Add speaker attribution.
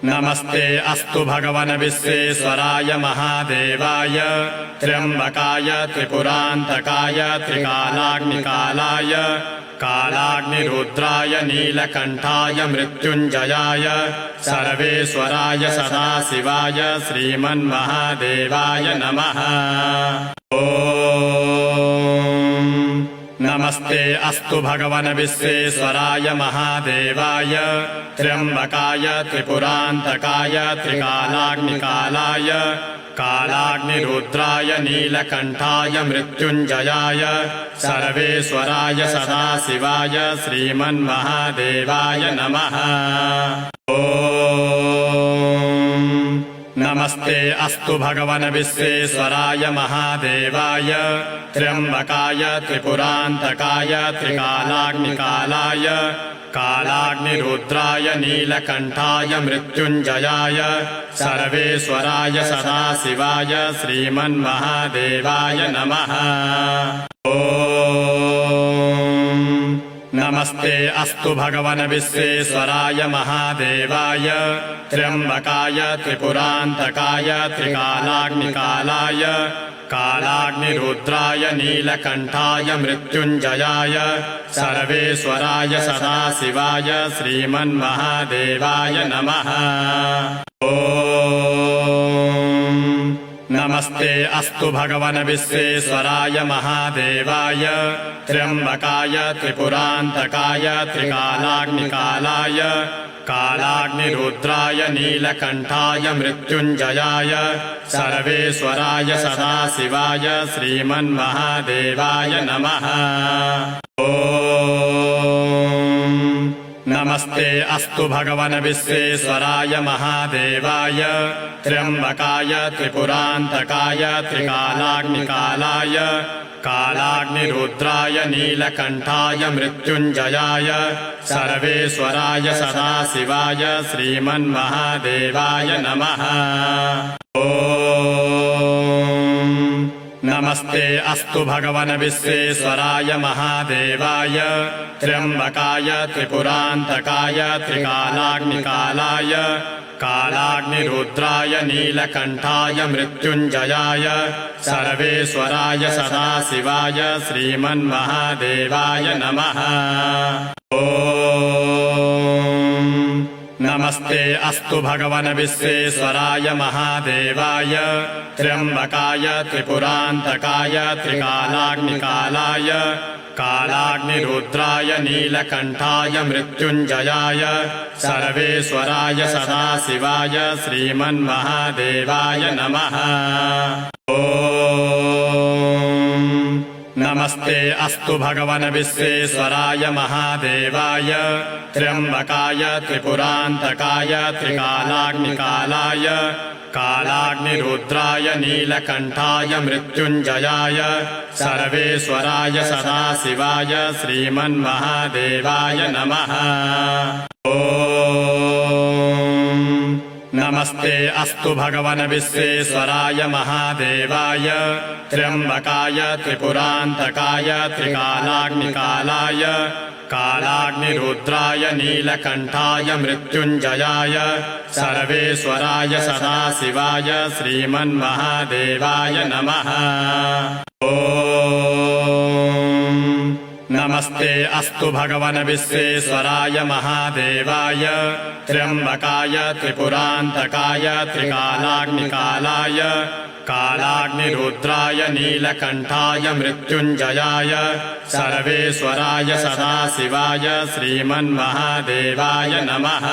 Speaker 1: नमस्ते अस्तु भगवन् विश्वेश्वराय महादेवाय त्र्यम्बकाय त्रिपुरान्तकाय त्रिकालाग्निकालाय कालाग्निरुद्राय नीलकण्ठाय मृत्युञ्जयाय सर्वेश्वराय सदाशिवाय श्रीमन्महादेवाय नमः। नमस्ते अस्तु भगवन् विश्वेश्वराय महादेवाय त्र्यम्बकाय त्रिपुरान्तकाय त्रिकालाग्निकालाय कालाग्निरुद्राय नीलकण्ठाय मृत्युञ्जयाय सर्वेश्वराय सदाशिवाय श्रीमन्महादेवाय नमः। नमस्ते अस्तु भगवन् विश्वेश्वराय महादेवाय त्र्यम्बकाय त्रिपुरान्तकाय त्रिकालाग्निकालाय कालाग्निरुद्राय नीलकण्ठाय मृत्युञ्जयाय सर्वेश्वराय सदाशिवाय श्रीमन्महादेवाय नमः। नमस्ते अस्तु भगवन् विश्वेश्वराय महादेवाय त्र्यम्बकाय त्रिपुरान्तकाय त्रिकालाग्निकालाय कालाग्निरुद्राय नीलकण्ठाय मृत्युञ्जयाय सर्वेश्वराय सदाशिवाय श्रीमन्महादेवाय नमः। नमस्ते अस्तु भगवन् विश्वेश्वराय महादेवाय त्र्यम्बकाय त्रिपुरान्तकाय त्रिकालाग्निकालाय कालाग्निरुद्राय नीलकण्ठाय मृत्युञ्जयाय सर्वेश्वराय सदाशिवाय श्रीमन्महादेवाय नमः। नमस्ते अस्तु भगवन् विश्वेश्वराय महादेवाय त्र्यम्बकाय त्रिपुरान्तकाय त्रिकालाग्निकालाय कालाग्निरुद्राय नीलकण्ठाय मृत्युञ्जयाय सर्वेश्वराय सदाशिवाय श्रीमन्महादेवाय नमः। नमस्ते अस्तु भगवन् विश्वेश्वराय महादेवाय त्र्यम्बकाय त्रिपुरान्तकाय त्रिकालाग्निकालाय कालाग्निरुद्राय नीलकण्ठाय मृत्युञ्जयाय सर्वेश्वराय सदाशिवाय श्रीमन्महादेवाय नमः। नमस्ते अस्तु भगवन् विश्वेश्वराय महादेवाय त्र्यम्बकाय त्रिपुरान्तकाय त्रिकालाग्निकालाय कालाग्निरुद्राय नीलकण्ठाय मृत्युञ्जयाय सर्वेश्वराय सदाशिवाय श्रीमन्महादेवाय नमः। नमस्ते अस्तु भगवन् विश्वेश्वराय महादेवाय त्र्यम्बकाय त्रिपुरान्तकाय त्रिकालाग्निकालाय कालाग्निरुद्राय नीलकण्ठाय मृत्युञ्जयाय सर्वेश्वराय सदाशिवाय श्रीमन्महादेवाय नमः। नमस्ते अस्तु भगवन् विश्वेश्वराय महादेवाय त्र्यम्बकाय त्रिपुरान्तकाय त्रिकालाग्निकालाय कालाग्निरुद्राय नीलकण्ठाय मृत्युञ्जयाय सर्वेश्वराय सदाशिवाय श्रीमन्महादेवाय नमः। नमस्ते अस्तु भगवन् विश्वेश्वराय महादेवाय त्र्यम्बकाय त्रिपुरान्तकाय त्रिकालाग्निकालाय कालाग्निरुद्राय नीलकण्ठाय मृत्युञ्जयाय सर्वेश्वराय सदाशिवाय श्रीमन्महादेवाय नमः।